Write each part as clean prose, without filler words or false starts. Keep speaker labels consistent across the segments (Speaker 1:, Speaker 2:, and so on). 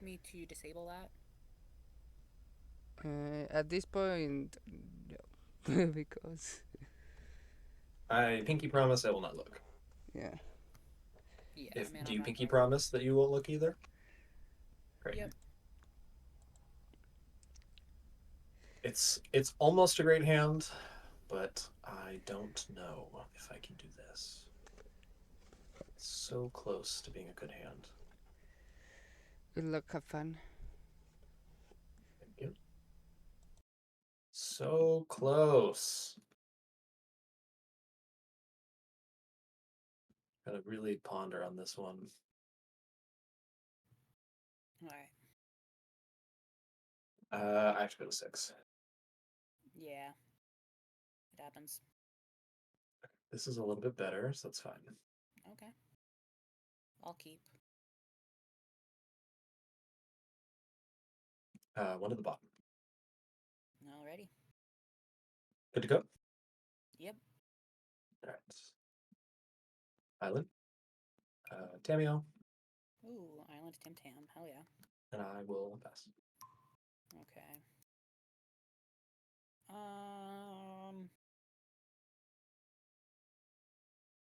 Speaker 1: Me to disable that?
Speaker 2: At this point, no, because
Speaker 3: I pinky promise I will not look.
Speaker 2: yeah.
Speaker 1: Yeah,
Speaker 3: If
Speaker 1: I mean,
Speaker 3: do
Speaker 1: I'm
Speaker 3: you
Speaker 1: not
Speaker 3: pinky
Speaker 1: gonna look.
Speaker 3: promise that you won't look either? Great.
Speaker 1: Yep.
Speaker 3: It's almost a great hand, but I don't know if I can do this. It's so close to being a good hand.
Speaker 2: Good luck, have fun.
Speaker 3: Thank you. So close. Gotta really ponder on this one.
Speaker 1: Alright.
Speaker 3: I have to go to 6.
Speaker 1: Yeah. It happens.
Speaker 3: This is a little bit better, so that's fine.
Speaker 1: Okay. I'll keep.
Speaker 3: One at the bottom.
Speaker 1: Alrighty.
Speaker 3: Good to go?
Speaker 1: Yep.
Speaker 3: All right. Island. Tamio.
Speaker 1: Ooh, Island Tim Tam. Hell yeah.
Speaker 3: And I will pass.
Speaker 1: Okay. Um.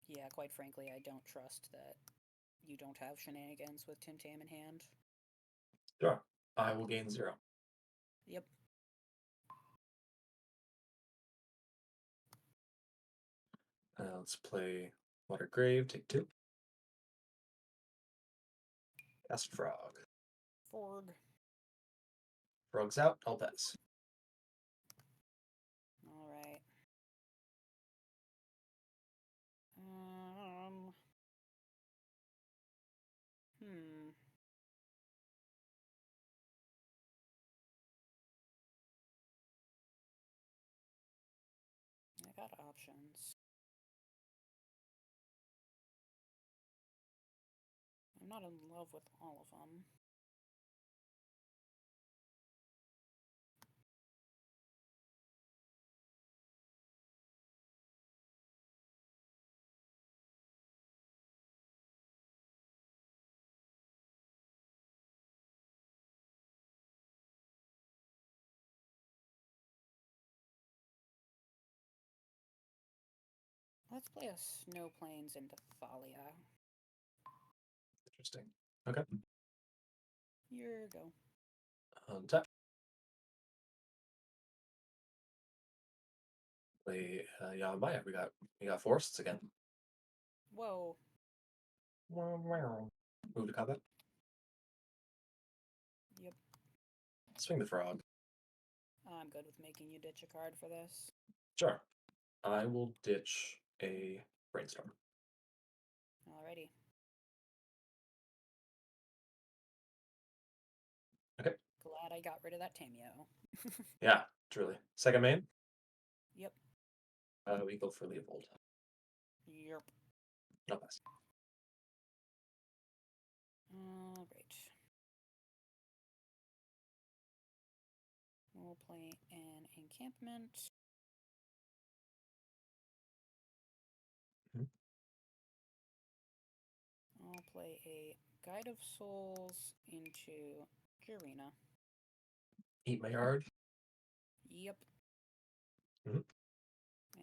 Speaker 1: Yeah, quite frankly, I don't trust that you don't have shenanigans with Tim Tam in hand.
Speaker 3: Sure. I will gain 0.
Speaker 1: Yep.
Speaker 3: Let's play Water Grave, take 2. Cast Frog.
Speaker 1: Forg.
Speaker 3: Frog's out, I'll pass.
Speaker 1: Alright. Um. Hmm. I got options. I'm not in love with all of them. Let's play a Snow Plains into Thalia.
Speaker 3: Interesting. Okay.
Speaker 1: Here go.
Speaker 3: Tap. Play Yamaya. We got forests again.
Speaker 1: Whoa.
Speaker 3: Move to combat.
Speaker 1: Yep.
Speaker 3: Swing the frog.
Speaker 1: I'm good with making you ditch a card for this.
Speaker 3: Sure. I will ditch a brainstorm.
Speaker 1: Alrighty.
Speaker 3: Okay.
Speaker 1: Glad I got rid of that Tamio.
Speaker 3: Yeah, truly. Second main.
Speaker 1: Yep.
Speaker 3: We go for Leovold.
Speaker 1: Yep.
Speaker 3: No pass.
Speaker 1: Great. We'll play an encampment.
Speaker 3: Mhm.
Speaker 1: I'll play a Guide of Souls into Jirina.
Speaker 3: Eat my yard.
Speaker 1: Yep.
Speaker 3: Mhm.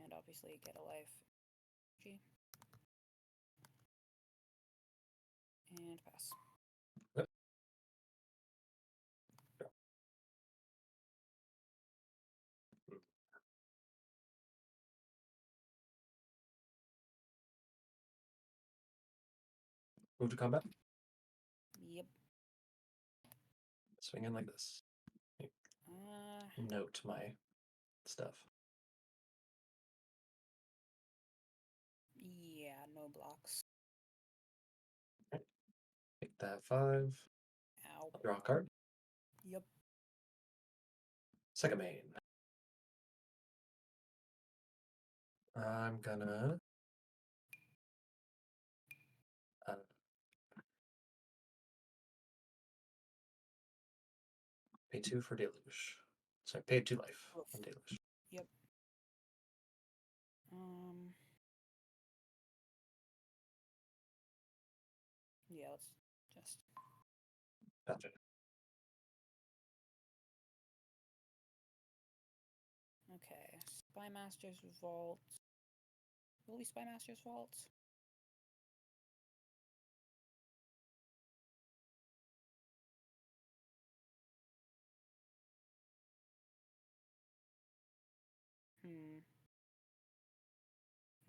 Speaker 1: And obviously get a life. G. And pass.
Speaker 3: Yep. Go. Move to combat.
Speaker 1: Yep.
Speaker 3: Swing in like this. Note my stuff.
Speaker 1: Yeah, no blocks.
Speaker 3: Okay. Take that 5.
Speaker 1: Ow.
Speaker 3: Draw a card.
Speaker 1: Yep.
Speaker 3: Second main. I'm gonna uh, pay 2 for Deluge. Sorry, pay 2 life
Speaker 1: Oof.
Speaker 3: on Deluge.
Speaker 1: Yep. Um. Yeah, let's just.
Speaker 3: Gotcha.
Speaker 1: Spymaster's Vault. Will we Spymaster's Vault?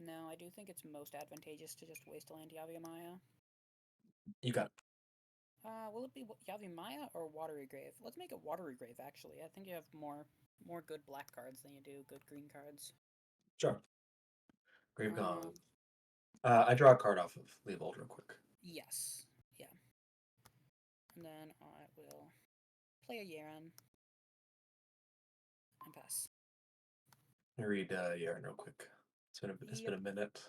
Speaker 1: No, I do think it's most advantageous to just Wasteland Yavimaya.
Speaker 3: You got it.
Speaker 1: Will it be Yavimaya or Watery Grave? Let's make it Watery Grave, actually. I think you have more good black cards than you do good green cards.
Speaker 3: Sure. Grave Gone. I draw a card off of Leovold real quick.
Speaker 1: Yes. Yeah. And then I will play a Yaren and pass.
Speaker 3: Let me read Yaren real quick. It's been a minute.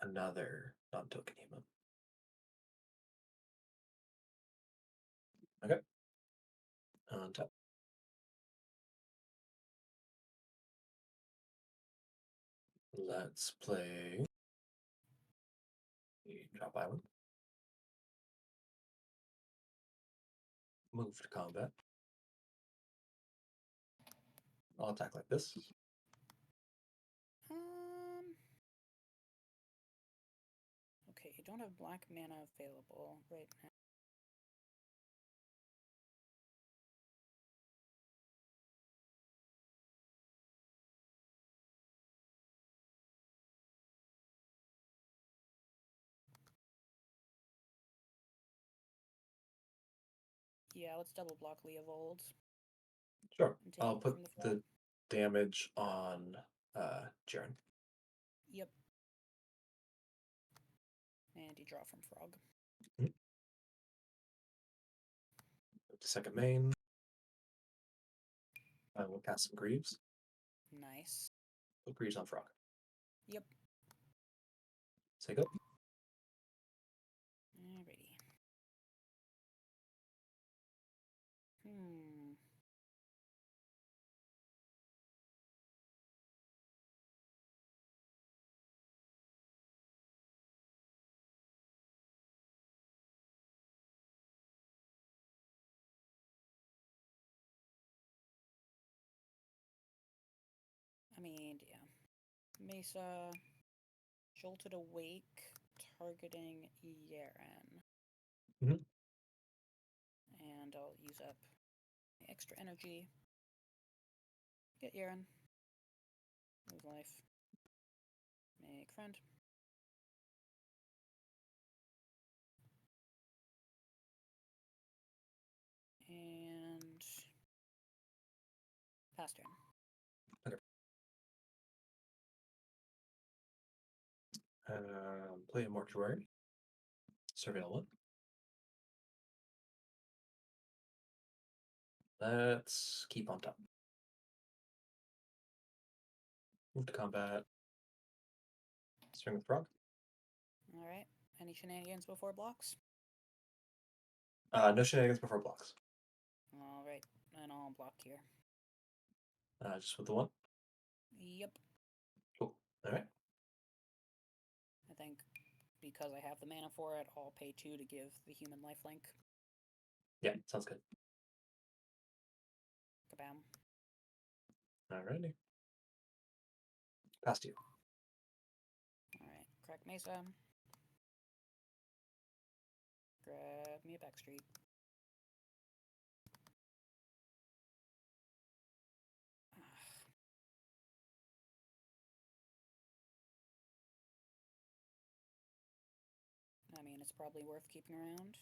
Speaker 3: Another non-token human. Okay. On top. Let's play Drop Island. Move to combat. I'll attack like this.
Speaker 1: Okay, you don't have black mana available right now. Yeah, let's double block Leovold.
Speaker 3: Sure.
Speaker 1: And take
Speaker 3: I'll
Speaker 1: it
Speaker 3: put
Speaker 1: from the
Speaker 3: the
Speaker 1: front.
Speaker 3: damage on Jiren.
Speaker 1: Yep. And you draw from Frog.
Speaker 3: Move to second main. I will cast some Greaves.
Speaker 1: Nice.
Speaker 3: Put Greaves on Frog.
Speaker 1: Yep.
Speaker 3: Take up.
Speaker 1: Alrighty. I mean, yeah. Mesa, Jolted Awake, targeting Yaren.
Speaker 3: Mhm.
Speaker 1: And I'll use up my extra energy. Get Yaren. Move life. Make friend. And pass turn.
Speaker 3: Play a Mortuary. Surveil 1. Let's keep on top. Move to combat. Swing with Frog.
Speaker 1: Alright. Any shenanigans before blocks?
Speaker 3: No shenanigans before blocks.
Speaker 1: Alright. And I'll block here.
Speaker 3: Just with the 1.
Speaker 1: Yep.
Speaker 3: Cool. Alright.
Speaker 1: I think because I have the mana for it, I'll pay 2 to give the human lifelink.
Speaker 3: Yeah, sounds good.
Speaker 1: Kabam.
Speaker 3: Alrighty. Past you.
Speaker 1: Alright. Crack Mesa. Grab me a Backstreet. I mean, it's probably worth keeping around.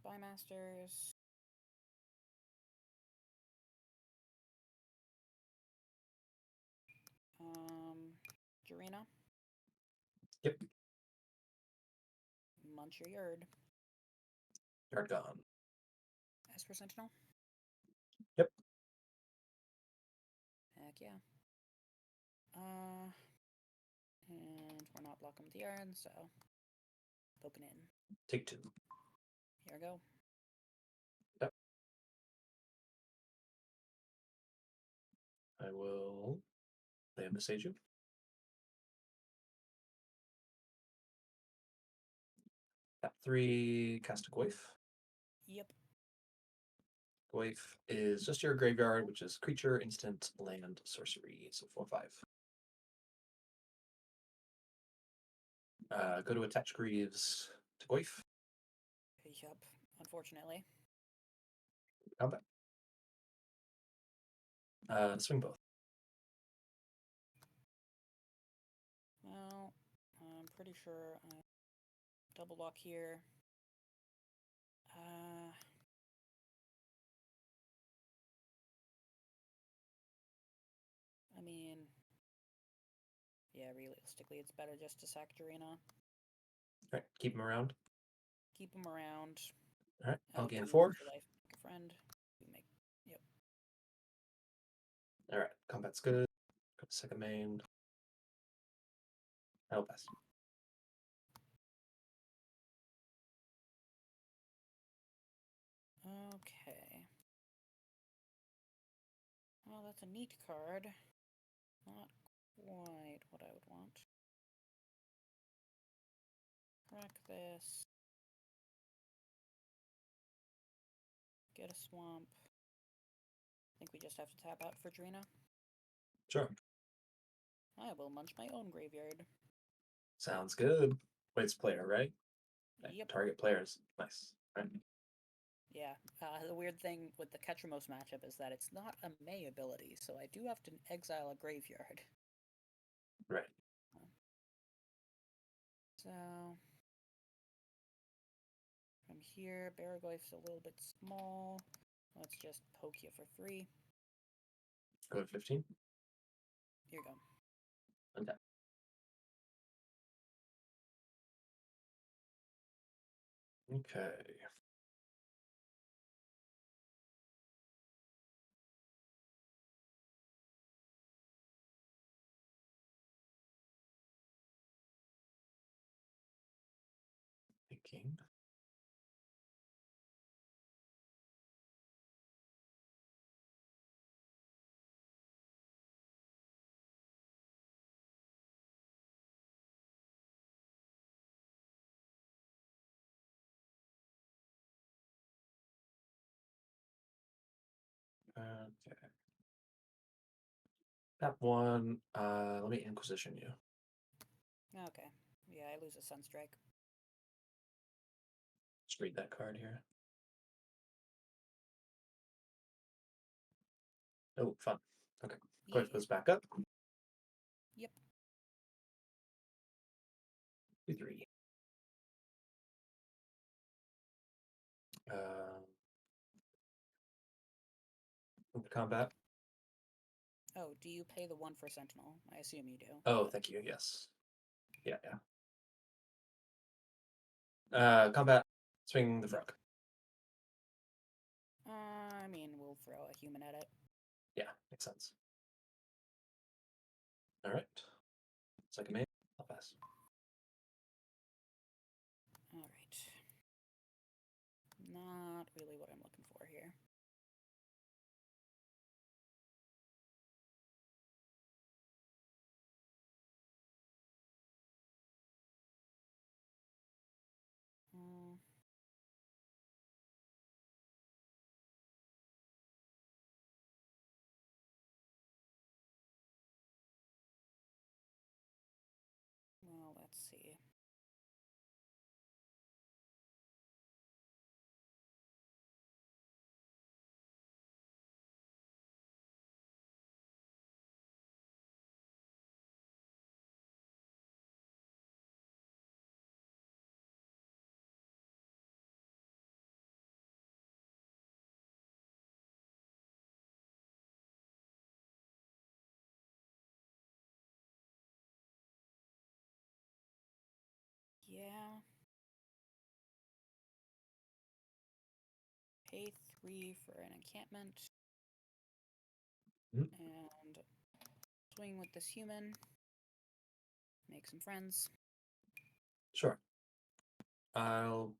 Speaker 1: Spymasters. Jirina.
Speaker 3: Yep.
Speaker 1: Munch your yard.
Speaker 3: Yard gone.
Speaker 1: Esper Sentinel.
Speaker 3: Yep.
Speaker 1: Heck yeah. And we're not blocking with the yarn, so poking in.
Speaker 3: Take 2.
Speaker 1: Here we go.
Speaker 3: Yep. I will play a Message you. 3, cast a Goyf.
Speaker 1: Yep.
Speaker 3: Goyf is just your graveyard, which is creature, instant, land, sorcery. So 4/5. Go to attach Greaves to Goyf.
Speaker 1: Yep. Unfortunately.
Speaker 3: Combat. Swing both.
Speaker 1: Well, I'm pretty sure I double lock here. I mean, yeah, realistically, it's better just to sack Jirina.
Speaker 3: Alright, keep him around.
Speaker 1: Keep him around.
Speaker 3: Alright, I'll gain
Speaker 1: do
Speaker 3: 4.
Speaker 1: For life, make a friend. We make. Yep.
Speaker 3: Alright, combat's good. Go to second main. I'll pass.
Speaker 1: Okay. Well, that's a neat card. Not quite what I would want. Crack this. Get a swamp. I think we just have to tap out for Jirina.
Speaker 3: Sure.
Speaker 1: I will munch my own graveyard.
Speaker 3: Sounds good. Wait, it's player, right?
Speaker 1: Yep.
Speaker 3: Target players. Nice. Right.
Speaker 1: Yeah. The weird thing with the Ketramos matchup is that it's not a May ability, so I do have to exile a graveyard.
Speaker 3: Right.
Speaker 1: So from here, Baraglyph's a little bit small. Let's just poke you for 3.
Speaker 3: Go to 15.
Speaker 1: Here you go.
Speaker 3: Okay. Okay. Thinking. Okay. Tap 1. Let me Inquisition you.
Speaker 1: Okay. Yeah, I lose a Sunstrike.
Speaker 3: Just read that card here. Oh, fun. Okay.
Speaker 1: Yeah.
Speaker 3: Goyf goes back up.
Speaker 1: Yep.
Speaker 3: 3. Combat.
Speaker 1: Oh, do you pay the 1 for Sentinel? I assume you do.
Speaker 3: Oh, thank you. Yes. Yeah, yeah. Combat. Swing the frog.
Speaker 1: I mean, we'll throw a human at it.
Speaker 3: Yeah, makes sense. All right. Second main. I'll pass.
Speaker 1: All right. Not really what I'm looking for here. Hmm. Well, let's see. Yeah. Pay 3 for an encampment.
Speaker 3: Mhm.
Speaker 1: And swing with this human. Make some friends.
Speaker 3: Sure. I'll.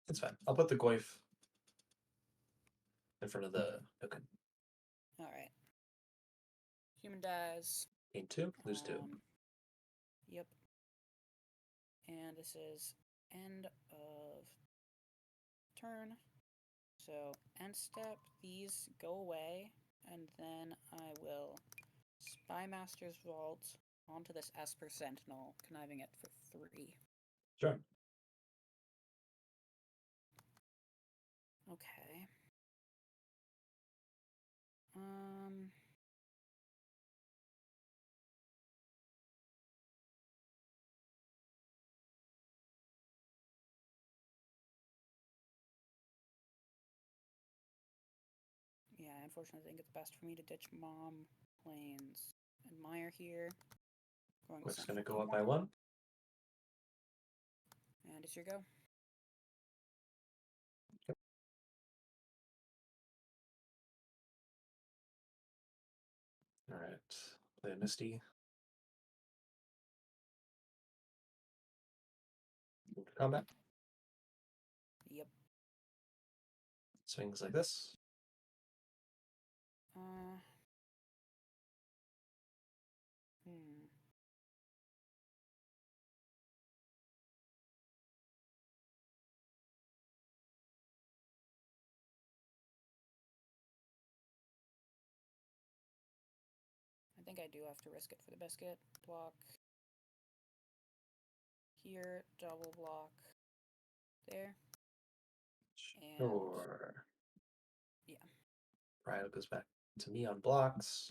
Speaker 3: It's fine. I'll put the Goyf in front of the token.
Speaker 1: All right. Human dies.
Speaker 3: Gain 2, lose 2.
Speaker 1: Yep. And this is end of turn. So end step, these go away, and then I will Spymaster's Vault onto this Esper Sentinel, conniving it for 3.
Speaker 3: Sure.
Speaker 1: Okay. Um. Yeah, unfortunately, I think it's best for me to ditch Mom, Plains, and Meyer here. Going
Speaker 3: Quick's
Speaker 1: Sent
Speaker 3: going to
Speaker 1: for
Speaker 3: go up by
Speaker 1: 1.
Speaker 3: 1.
Speaker 1: And it's your go.
Speaker 3: All right. Play a Misty. Move to combat.
Speaker 1: Yep.
Speaker 3: Swings like this.
Speaker 1: Uh. Hmm. I think I do have to risk it for the biscuit. Block. Here, double block. There. And
Speaker 3: Sure.
Speaker 1: yeah.
Speaker 3: Ryo goes back to me on blocks.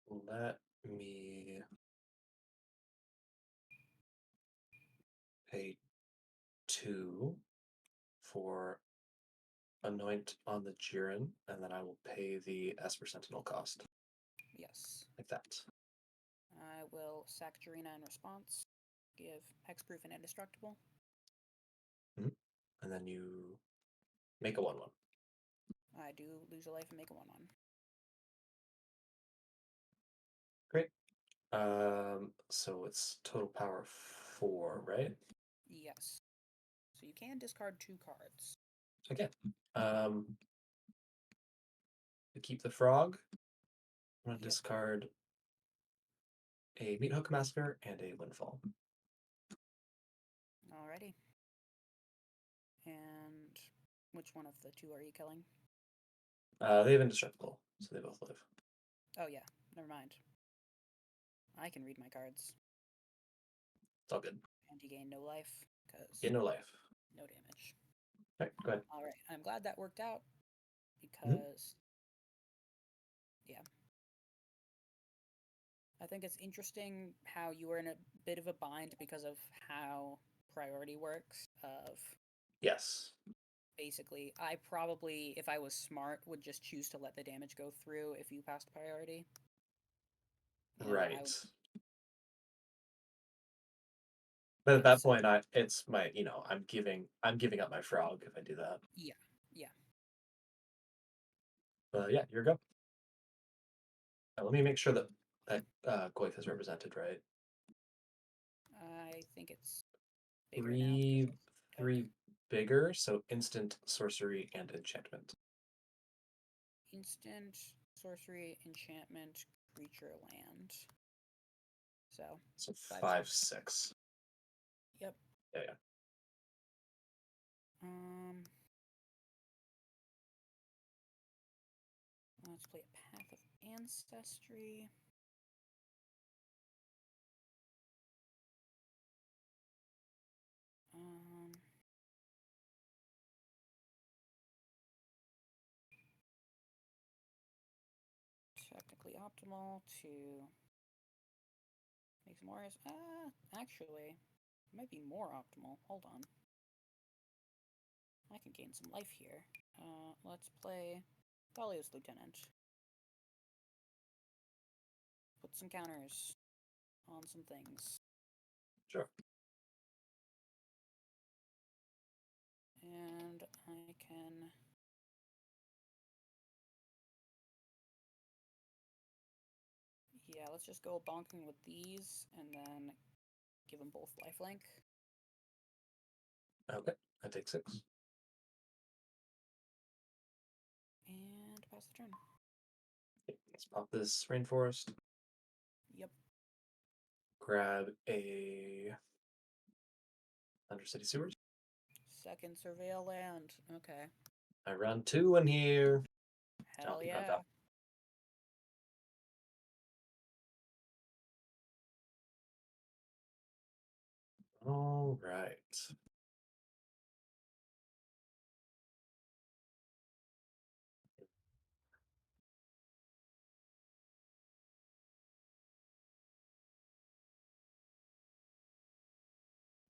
Speaker 3: Let me pay 2 for Anoint on the Jiren, and then I will pay the Esper Sentinel cost.
Speaker 1: Yes.
Speaker 3: Like that.
Speaker 1: I will sack Jirina in response. Give hexproof and indestructible.
Speaker 3: And then you make a 1/1.
Speaker 1: I do lose a life and make a 1/1.
Speaker 3: Great. So it's total power 4, right?
Speaker 1: Yes. So you can discard 2 cards.
Speaker 3: Again. To keep the frog, I'm going to discard a Meathook Massacre and a Windfall.
Speaker 1: Alrighty. And which one of the 2 are you killing?
Speaker 3: They have Indestructible, so they both live.
Speaker 1: Oh yeah, never mind. I can read my cards.
Speaker 3: It's all good.
Speaker 1: And you gain no life, because
Speaker 3: Get no life.
Speaker 1: no damage.
Speaker 3: Alright, go ahead.
Speaker 1: Alright, I'm glad that worked out, because, yeah. I think it's interesting how you were in a bit of a bind because of how priority works, of
Speaker 3: Yes.
Speaker 1: basically, I probably, if I was smart, would just choose to let the damage go through if you passed priority. And then
Speaker 3: Right.
Speaker 1: I would,
Speaker 3: But at
Speaker 1: like,
Speaker 3: that
Speaker 1: set.
Speaker 3: point, it's my, I'm giving up my frog if I do that.
Speaker 1: Yeah, yeah.
Speaker 3: But yeah, you're go. Now, let me make sure that Goyf is represented, right?
Speaker 1: I think it's bigger now because of
Speaker 3: Three bigger, so instant, sorcery, and enchantment.
Speaker 1: instant, sorcery, enchantment, creature, land. So
Speaker 3: 5, 6.
Speaker 1: Yep.
Speaker 3: Yeah.
Speaker 1: Let's play a Path of Ancestry. Technically optimal to make some more. Actually, it might be more optimal. Hold on. I can gain some life here. Let's play Thalios Lieutenant. Put some counters on some things.
Speaker 3: Sure.
Speaker 1: And I can... Yeah, let's just go bonking with these, and then give them both lifelink.
Speaker 3: Okay, I take 6.
Speaker 1: And pass the turn.
Speaker 3: Okay, let's pop this Rainforest.
Speaker 1: Yep.
Speaker 3: grab a Undercity Sewers.
Speaker 1: Second surveil land. Okay.
Speaker 3: I run 2 in here.
Speaker 1: Hell
Speaker 3: Be
Speaker 1: yeah.
Speaker 3: round up. All right.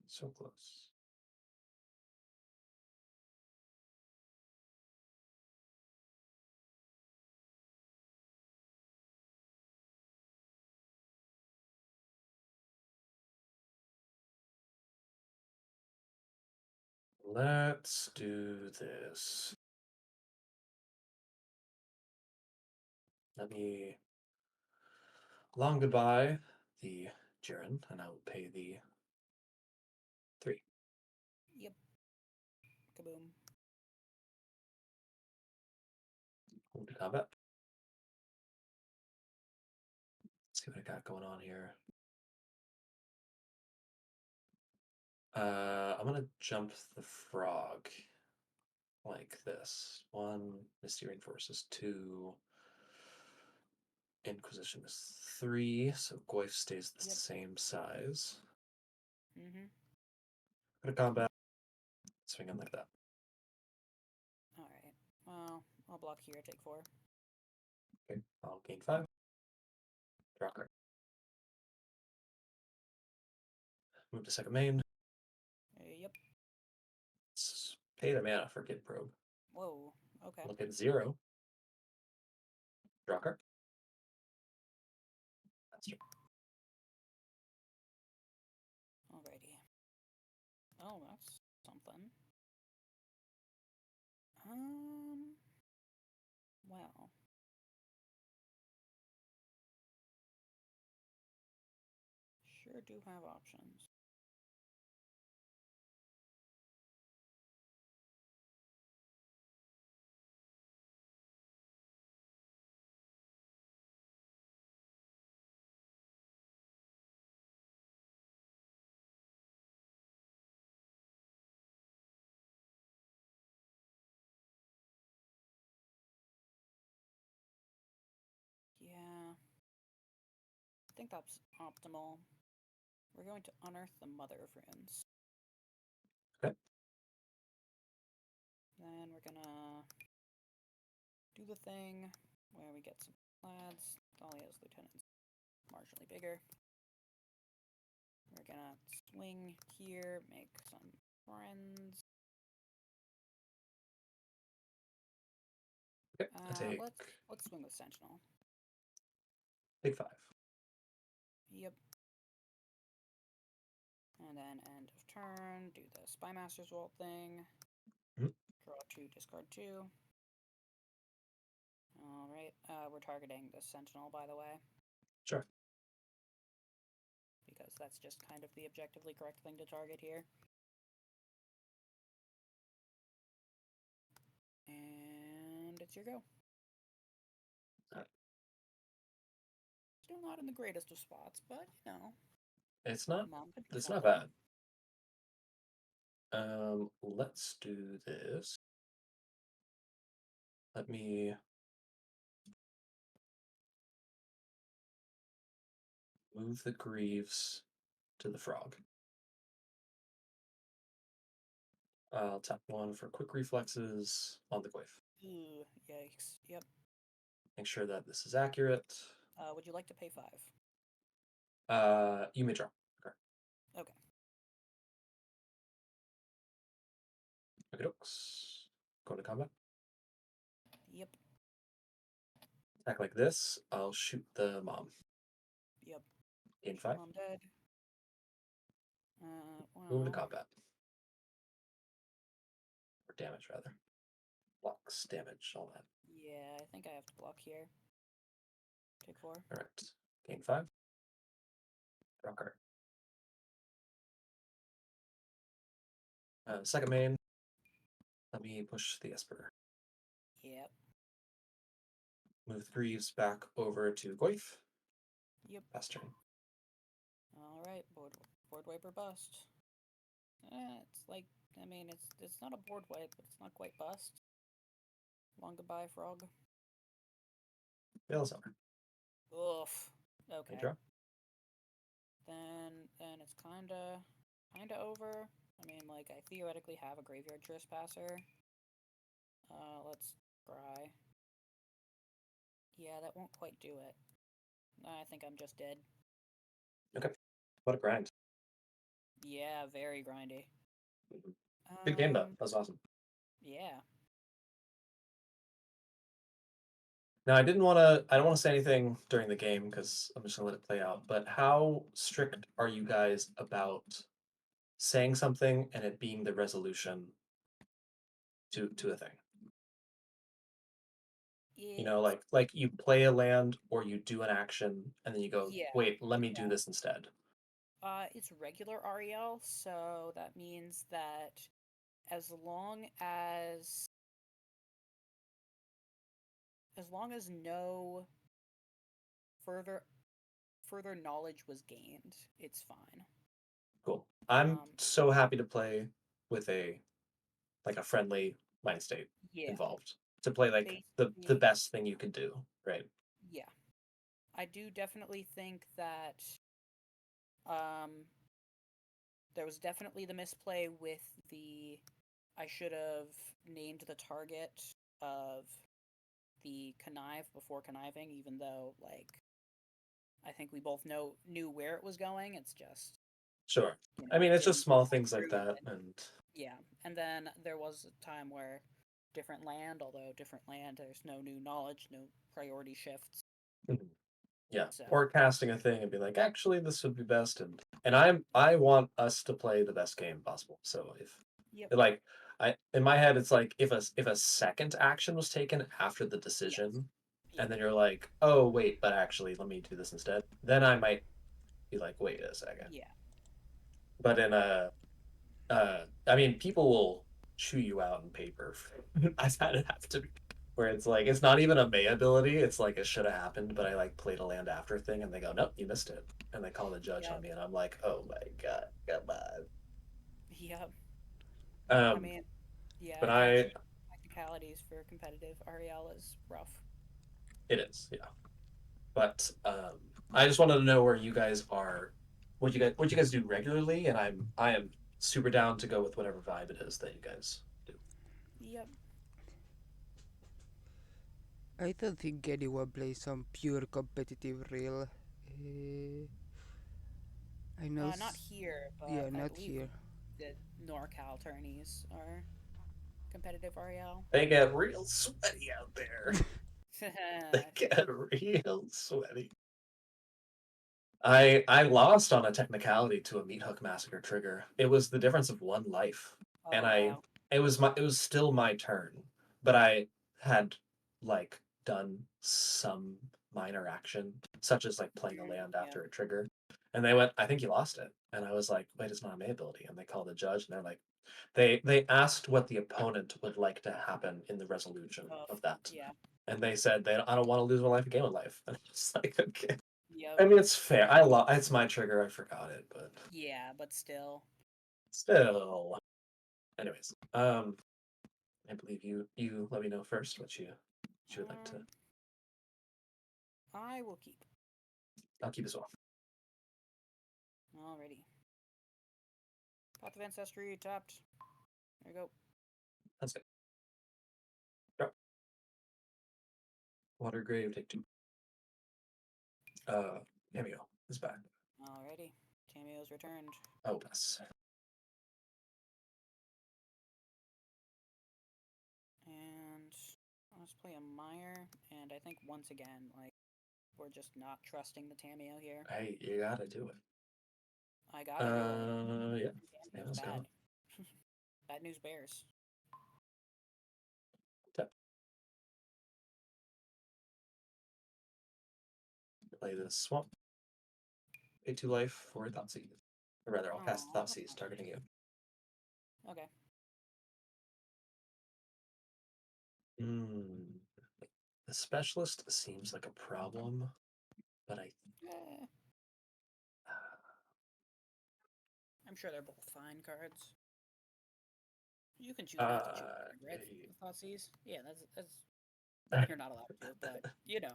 Speaker 3: So close. Let's do this. Let me long goodbye the Jiren, and I will pay the 3.
Speaker 1: Yep. Kaboom.
Speaker 3: Move to combat. Let's see what I got going on here. I'm gonna jump the frog like this. 1 Mysterian Forces, 2 Inquisition is 3, so Goyf stays the
Speaker 1: Yep.
Speaker 3: same size.
Speaker 1: Mm-hmm.
Speaker 3: Go to combat, swing in like that.
Speaker 1: Alright. Well, I'll block here, take 4.
Speaker 3: Okay, I'll gain 5. Draw a card. Move to second main.
Speaker 1: Yep.
Speaker 3: Let's pay the mana for Kid Probe.
Speaker 1: Whoa. Okay.
Speaker 3: Look at 0. Draw a card. That's true.
Speaker 1: Alrighty. Oh, that's something. Well. Sure do have options. Yeah. I think that's optimal. We're going to unearth the Mother of Runes.
Speaker 3: Okay.
Speaker 1: Then we're gonna do the thing where we get some lads. Dahlia's lieutenant's marginally bigger. We're gonna swing here, make some friends.
Speaker 3: Okay, I take
Speaker 1: Let's swing with Sentinel.
Speaker 3: big 5.
Speaker 1: Yep. And then end of turn, do the Spymaster's Vault thing.
Speaker 3: Mhm.
Speaker 1: Draw 2, discard 2. Alright, we're targeting the Sentinel, by the way.
Speaker 3: Sure.
Speaker 1: Because that's just kind of the objectively correct thing to target here. And it's your go.
Speaker 3: Alright.
Speaker 1: Still not in the greatest of spots, but, you know.
Speaker 3: It's not
Speaker 1: Mom could be
Speaker 3: it's not
Speaker 1: something.
Speaker 3: bad. Let's do this. Let me move the Greaves to the frog. I'll tap 1 for quick reflexes on the Goyf.
Speaker 1: Ooh, yikes. Yep.
Speaker 3: Make sure that this is accurate.
Speaker 1: Would you like to pay 5?
Speaker 3: You may draw.
Speaker 1: Okay.
Speaker 3: Okay, dokes. Go to combat.
Speaker 1: Yep.
Speaker 3: Act like this. I'll shoot the mom.
Speaker 1: Yep.
Speaker 3: Gain 5.
Speaker 1: Mom dead.
Speaker 3: Move to
Speaker 1: Well,
Speaker 3: combat. Or damage, rather. Blocks, damage, all that.
Speaker 1: yeah, I think I have to block here. Take 4.
Speaker 3: Alright. Gain 5. Draw a card. Second main. Let me push the Esper.
Speaker 1: Yep.
Speaker 3: Move the Greaves back over to Goyf.
Speaker 1: Yep.
Speaker 3: Pass turn.
Speaker 1: right, board wipe or bust. It's like, I mean, it's not a board wipe, but it's not quite bust. Long goodbye, frog.
Speaker 3: Fail summer.
Speaker 1: Oof.
Speaker 3: Good
Speaker 1: Okay.
Speaker 3: draw.
Speaker 1: Then it's kinda over. I mean, like, I theoretically have a graveyard trespasser. Let's scry. Yeah, that won't quite do it. I think I'm just dead.
Speaker 3: Okay. What a grind.
Speaker 1: Yeah, very grindy.
Speaker 3: Good game though. That was awesome.
Speaker 1: Yeah.
Speaker 3: Now I don't want to say anything during the game because I'm just gonna let it play out. But how strict are you guys about saying something and it being the resolution to a thing? You know,
Speaker 1: It's
Speaker 3: like you play a land or you do an action and then you go,
Speaker 1: yeah,
Speaker 3: wait, let me do
Speaker 1: yeah.
Speaker 3: this instead.
Speaker 1: It's regular REL, so that means that as long as no further further knowledge was gained, it's fine.
Speaker 3: Cool. I'm
Speaker 1: Um,
Speaker 3: so happy to play with a friendly mind state
Speaker 1: yeah,
Speaker 3: involved. To play like the
Speaker 1: basically,
Speaker 3: best thing you can do, right?
Speaker 1: yeah. I do definitely think that um, there was definitely the misplay with the I should have named the target of the connive before conniving, even though like I think we both knew where it was going. It's just
Speaker 3: Sure. I
Speaker 1: it
Speaker 3: mean, it's just
Speaker 1: didn't
Speaker 3: small
Speaker 1: come
Speaker 3: things like
Speaker 1: through.
Speaker 3: that,
Speaker 1: And
Speaker 3: and
Speaker 1: yeah, and then there was a time where different land, although different land, there's no new knowledge, no priority shifts.
Speaker 3: Mhm. Yeah,
Speaker 1: So
Speaker 3: or casting a thing and be like, actually, this would be best, and I want us to play the best game possible. So if
Speaker 1: yep,
Speaker 3: like I in my head, it's like if a second action was taken after the
Speaker 1: yes,
Speaker 3: decision, and
Speaker 1: yep,
Speaker 3: then you're like, oh wait, but actually, let me do this instead. Then I might be like, wait a second.
Speaker 1: yeah,
Speaker 3: But in I mean, people will chew you out in paper. I've had it happen to me where it's like it's not even a May ability. It's like it should have happened, but I like played a land after thing, and they go, "Nope, you missed it," and they call the judge on
Speaker 1: yep,
Speaker 3: me, and I'm like, "Oh my god, come on."
Speaker 1: yep. I
Speaker 3: Um,
Speaker 1: mean, yeah,
Speaker 3: but
Speaker 1: catching technicalities for competitive REL is rough.
Speaker 3: it is, yeah. But I just wanted to know where you guys are, what you guys do regularly, and I am super down to go with whatever vibe it is that you guys do.
Speaker 1: Yep.
Speaker 2: I don't think anyone plays some pure competitive real. I know.
Speaker 1: Not here, but
Speaker 2: Yeah,
Speaker 1: I
Speaker 2: not
Speaker 1: believe
Speaker 2: here.
Speaker 1: the NorCal tourneys are competitive REL.
Speaker 3: They get real sweaty out there. They get real sweaty. I lost on a technicality to a meat hook massacre trigger. It was the difference of one life, and
Speaker 1: Oh wow.
Speaker 3: it was still my turn, but I had like done some minor action, such as like playing a land
Speaker 1: Yeah.
Speaker 3: after a trigger, and they went, "I think you lost it," and I was like, "Wait, it's not a May ability," and they called the judge, and they're like, they asked what the opponent would like to happen in the resolution of that,
Speaker 1: Yeah.
Speaker 3: and they said I don't want to lose my life a game of life, and I'm just like, okay.
Speaker 1: Yep.
Speaker 3: I mean, it's fair. It's my trigger. I forgot it, but
Speaker 1: Yeah, but still.
Speaker 3: still. Anyways, I believe you let me know first what you would like to.
Speaker 1: Um, I will keep.
Speaker 3: I'll keep as well.
Speaker 1: Alrighty. Path of Ancestry tapped. There you go.
Speaker 3: That's good. Drop. Water grave. Take two. Cameo is back.
Speaker 1: Alrighty. Tameo's returned.
Speaker 3: Oh, yes.
Speaker 1: And let's play a Mire. And I think once again, like, we're just not trusting the Tameo here.
Speaker 3: Hey, you gotta do it.
Speaker 1: I gotta do it.
Speaker 3: Yeah.
Speaker 1: Tameo's
Speaker 3: Let's
Speaker 1: bad.
Speaker 3: go.
Speaker 1: Bad news bears.
Speaker 3: Tap. Play this swamp. Pay two life for Thoughtseize. Or rather, I'll cast
Speaker 1: Oh, that's
Speaker 3: Thoughtseize
Speaker 1: not
Speaker 3: targeting
Speaker 1: nice.
Speaker 3: you.
Speaker 1: Okay.
Speaker 3: Hmm. The specialist seems like a problem, but I
Speaker 1: Eh, I'm sure they're both fine cards. You can choose not to choose right? Thoughtseize. Yeah, that's you're not allowed to, but you know.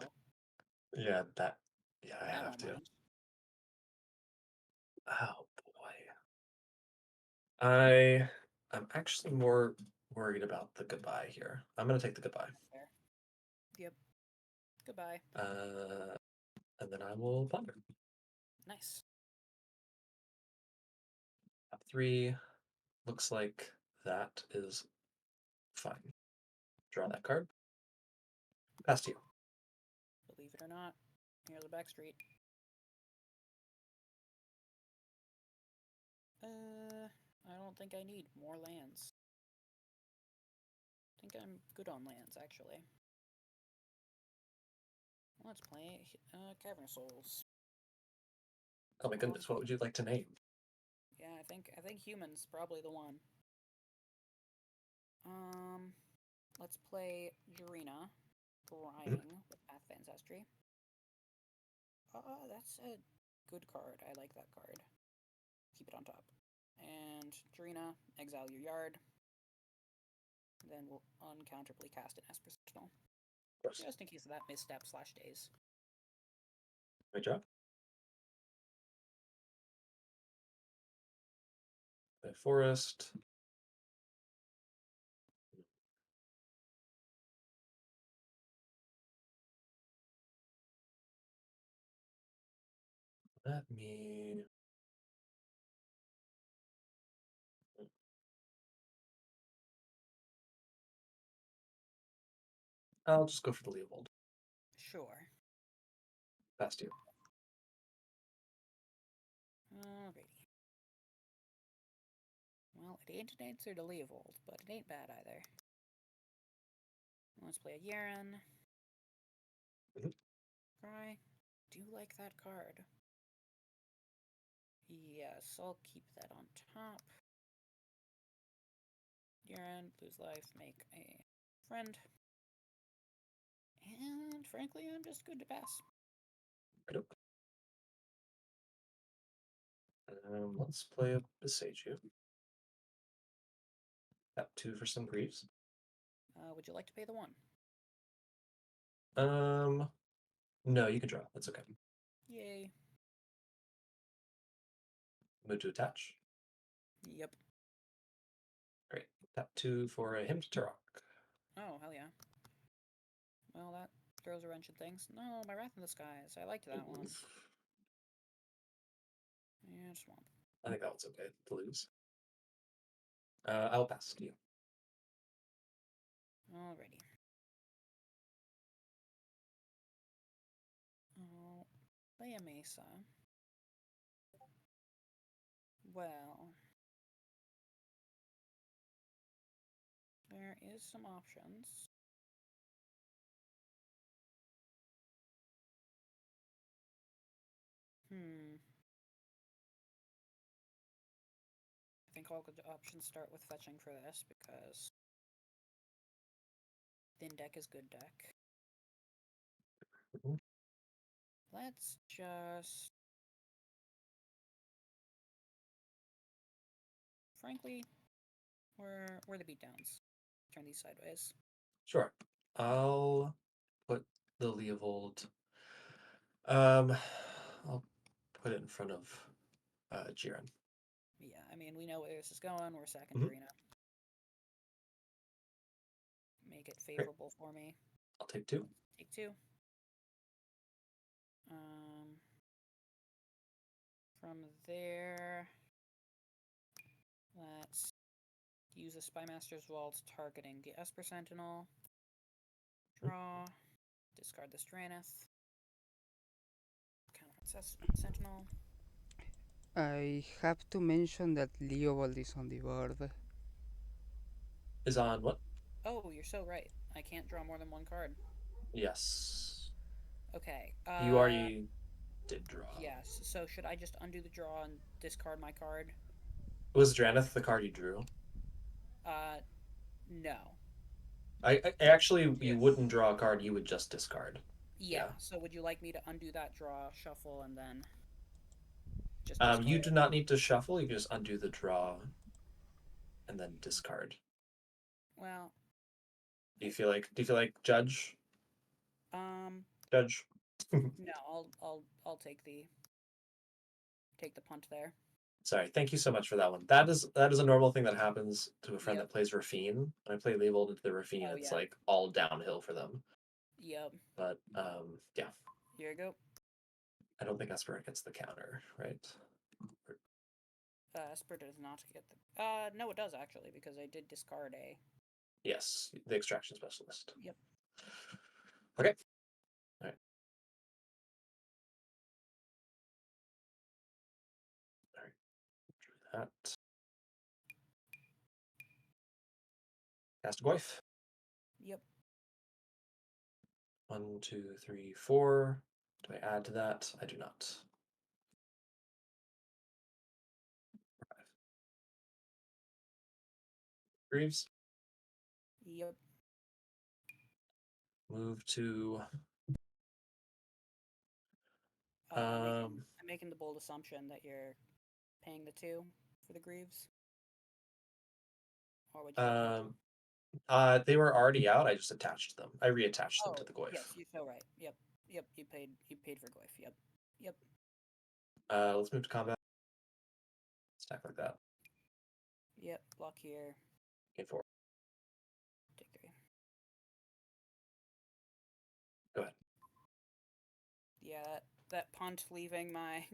Speaker 3: Yeah, that. Yeah, I
Speaker 1: I
Speaker 3: have
Speaker 1: won't
Speaker 3: to.
Speaker 1: mind.
Speaker 3: Oh boy. I'm actually more worried about the goodbye here. I'm gonna take the goodbye.
Speaker 1: Fair. Yep. Goodbye.
Speaker 3: And then I will ponder.
Speaker 1: Nice.
Speaker 3: Top 3. Looks like that is fine. Draw that card. Pass to you.
Speaker 1: Believe it or not, here's a back street. I don't think I need more lands. I think I'm good on lands, actually. Let's play Cavern Souls.
Speaker 3: Oh my goodness, what would you like to name?
Speaker 1: Yeah, I think human's probably the one. Let's play Jirina, Scrying with Path of Ancestry. That's a good card. I like that card. Keep it on top. And Jirina, exile your yard. Then we'll uncounterably cast an Esper Sentinel. Just in case of that misstep / days.
Speaker 3: Great job. The forest. Let me. I'll just go for the Leovold.
Speaker 1: Sure.
Speaker 3: Pass to you.
Speaker 1: Alrighty. Well, it ain't an answer to Leovold, but it ain't bad either. Let's play a Yeren. Cry. Do like that card. Yes, I'll keep that on top. Yeren, lose life, make a friend. And frankly, I'm just good to pass.
Speaker 3: Let's play a Besage. Tap 2 for some Greaves.
Speaker 1: Would you like to pay the 1?
Speaker 3: No, you can draw. That's okay.
Speaker 1: Yay.
Speaker 3: Move to attach.
Speaker 1: Yep.
Speaker 3: Great. Tap 2 for a Hymn to Turok.
Speaker 1: Oh, hell yeah. Well, that throws a wrench in things. No, my Wrath in the Skies. I liked that one. Yeah, Swamp.
Speaker 3: I think that one's okay to lose. I'll pass to you.
Speaker 1: Alrighty. Oh, play a Mesa. Well, there is some options. I think all good options start with fetching for this because thin deck is good deck. Let's just... Frankly, we're the beatdowns. Turn these sideways.
Speaker 3: Sure. I'll put the Leovold. I'll put it in front of Jiren.
Speaker 1: Yeah, I mean, we know where this is going. We're sacking Jirina. Make it favorable for me.
Speaker 3: I'll take 2.
Speaker 1: Take 2. From there, let's use a Spymaster's Vault targeting the Esper Sentinel. Draw. Discard the Straneth. Counter Sentinel.
Speaker 2: I have to mention that Leovold is on the board.
Speaker 3: Is on what?
Speaker 1: Oh, you're so right. I can't draw more than one card.
Speaker 3: Yes.
Speaker 1: Okay.
Speaker 3: You already did draw.
Speaker 1: Yes. So should I just undo the draw and discard my card?
Speaker 3: Was Draneth the card you drew?
Speaker 1: No.
Speaker 3: I actually, you wouldn't draw a card. You would just discard.
Speaker 1: Yeah. So would you like me to undo that draw, shuffle, and then? Just discard
Speaker 3: You do
Speaker 1: it.
Speaker 3: not need to shuffle. You can just undo the draw and then discard.
Speaker 1: Well,
Speaker 3: Do you feel like Judge?
Speaker 1: um,
Speaker 3: Judge?
Speaker 1: no, I'll take the punt there.
Speaker 3: Sorry, thank you so much for that one. That is a normal thing that happens to a friend
Speaker 1: Yep.
Speaker 3: that plays Rafine. When I play Leovold into the Rafine,
Speaker 1: Oh
Speaker 3: it's
Speaker 1: yeah.
Speaker 3: like all downhill for them.
Speaker 1: Yep.
Speaker 3: But yeah,
Speaker 1: Here you go.
Speaker 3: I don't think Esper gets the counter, right?
Speaker 1: Esper does not get the. No, it does actually because I did discard a.
Speaker 3: Yes, the extraction specialist.
Speaker 1: Yep.
Speaker 3: Okay. All right. All right. Drew that. Cast a Goyf.
Speaker 1: Yep.
Speaker 3: 1, 2, 3, 4. Do I add to that? I do not. 5. Greaves.
Speaker 1: Yep.
Speaker 3: Move to
Speaker 1: I'm making the bold assumption that you're paying the 2 for the Greaves, or would you like me to?
Speaker 3: um they were already out. I just attached them. I reattached them to
Speaker 1: Oh,
Speaker 3: the Goyf.
Speaker 1: yes, you're so right. Yep. Yep. You paid for Goyf. Yep. Yep.
Speaker 3: Let's move to combat. Stack like that.
Speaker 1: Yep. Block here.
Speaker 3: Gain 4.
Speaker 1: Take 3.
Speaker 3: Go ahead.
Speaker 1: Yeah. That punt leaving my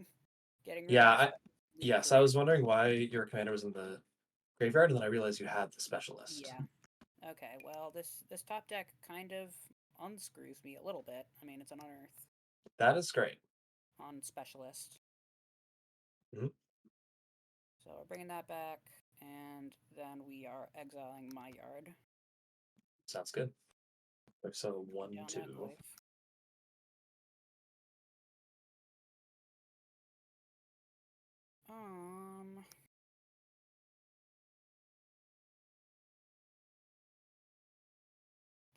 Speaker 1: getting rid of
Speaker 3: Yeah,
Speaker 1: my
Speaker 3: I,
Speaker 1: was
Speaker 3: yes, I
Speaker 1: great.
Speaker 3: was wondering why your commander was in the graveyard, and then I realized you had the specialist.
Speaker 1: Yeah. Okay. Well, this top deck kind of unscrews me a little bit. I mean, it's an unearth
Speaker 3: That is great.
Speaker 1: on specialist.
Speaker 3: Mhm.
Speaker 1: So we're bringing that back, and then we are exiling my yard.
Speaker 3: Sounds good. So
Speaker 1: Putting
Speaker 3: 1,
Speaker 1: down
Speaker 3: 2.
Speaker 1: that Glyph. Um.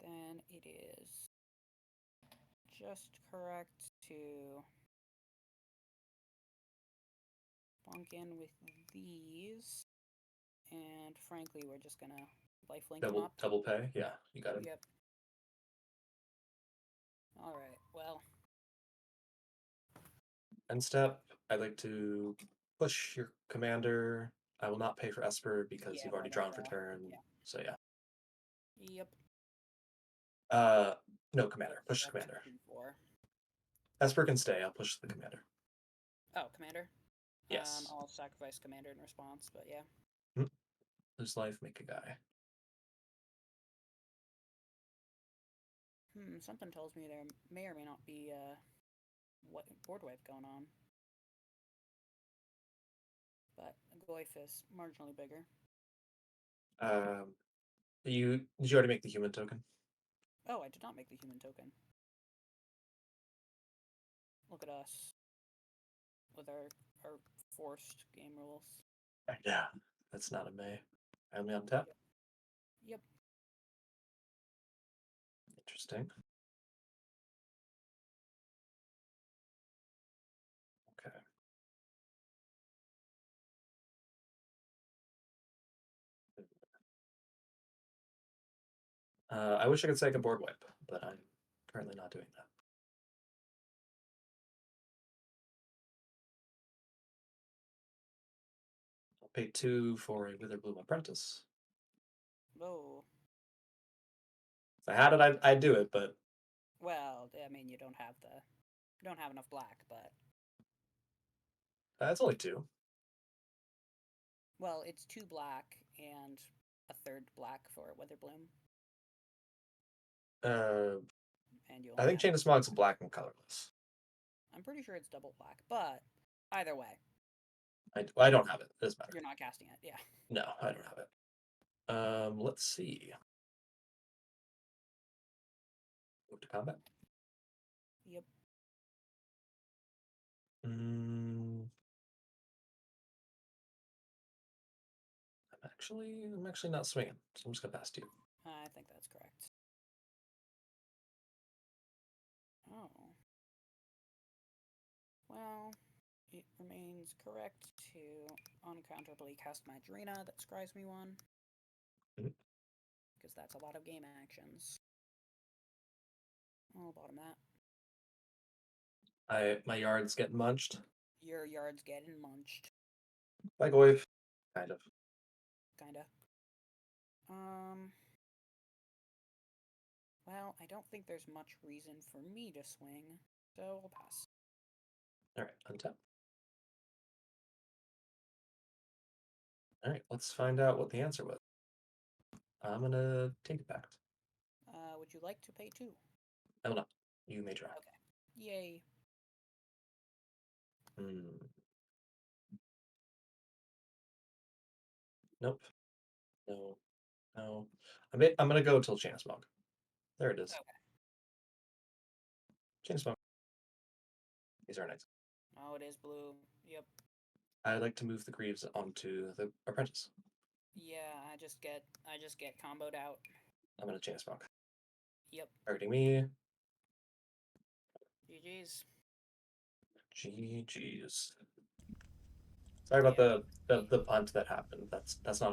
Speaker 1: Then it is just correct to bunk in with these, and frankly, we're just gonna lifelink them up.
Speaker 3: Double pay. Yeah, you got it.
Speaker 1: Yep. All right. Well.
Speaker 3: End step. I'd like to push your commander. I will not pay for Esper because
Speaker 1: Yeah.
Speaker 3: you've
Speaker 1: Why
Speaker 3: already
Speaker 1: not
Speaker 3: drawn for
Speaker 1: draw?
Speaker 3: turn.
Speaker 1: Yeah.
Speaker 3: So yeah.
Speaker 1: Yep.
Speaker 3: Uh, no commander. Push the
Speaker 1: Back to
Speaker 3: commander.
Speaker 1: 2-4.
Speaker 3: Esper can stay. I'll push the commander.
Speaker 1: Oh, commander.
Speaker 3: Yes.
Speaker 1: I'll sacrifice commander in response, but yeah.
Speaker 3: Lose life, make a guy.
Speaker 1: Something tells me there may or may not be what board wipe going on. But Goyf is marginally bigger.
Speaker 3: Did you already make the human token?
Speaker 1: Oh, I did not make the human token. Look at us with our forced game rules.
Speaker 3: Yeah, that's not a May. I only on tap.
Speaker 1: Yep.
Speaker 3: Interesting. Okay. I wish I could say I could board wipe, but I'm currently not doing that. I'll pay 2 for a Witherbloom Apprentice.
Speaker 1: Oh.
Speaker 3: If I had it, I'd do it, but
Speaker 1: Well, I mean, you don't have enough black, but
Speaker 3: it's only 2.
Speaker 1: well, it's 2 black and a third black for Witherbloom, and you
Speaker 3: I
Speaker 1: only
Speaker 3: think
Speaker 1: have.
Speaker 3: Chain of Smog's black and colorless.
Speaker 1: I'm pretty sure it's double black, but either way,
Speaker 3: I don't have it. It doesn't matter.
Speaker 1: you're not casting it. Yeah.
Speaker 3: No, I don't have it. Let's see. Move to combat.
Speaker 1: Yep.
Speaker 3: I'm actually not swinging, so I'm just gonna pass to you.
Speaker 1: I think that's correct. Oh. Well, it remains correct to uncounterably cast my Jirina that scries me one.
Speaker 3: Mhm.
Speaker 1: Because that's a lot of game actions. I'll bottom that.
Speaker 3: My yard's getting munched.
Speaker 1: Your yard's getting munched.
Speaker 3: Like Oiv. Kind of.
Speaker 1: Kinda. Well, I don't think there's much reason for me to swing, so I'll pass.
Speaker 3: Alright, untap. Alright, let's find out what the answer was. I'm gonna take it back.
Speaker 1: Would you like to pay 2?
Speaker 3: I will not. You may try.
Speaker 1: Okay. Yay.
Speaker 3: Nope. No. No. I'm gonna go till Chance Mog. There it is.
Speaker 1: Okay.
Speaker 3: Chance Mog. These are nice.
Speaker 1: Oh, it is blue. Yep.
Speaker 3: I like to move the Greaves onto the Apprentice.
Speaker 1: Yeah, I just get comboed out.
Speaker 3: I'm gonna Chance Mog.
Speaker 1: Yep.
Speaker 3: Targeting me.
Speaker 1: GG's.
Speaker 3: GG's. Sorry about
Speaker 1: Yeah.
Speaker 3: the punt that happened. That's not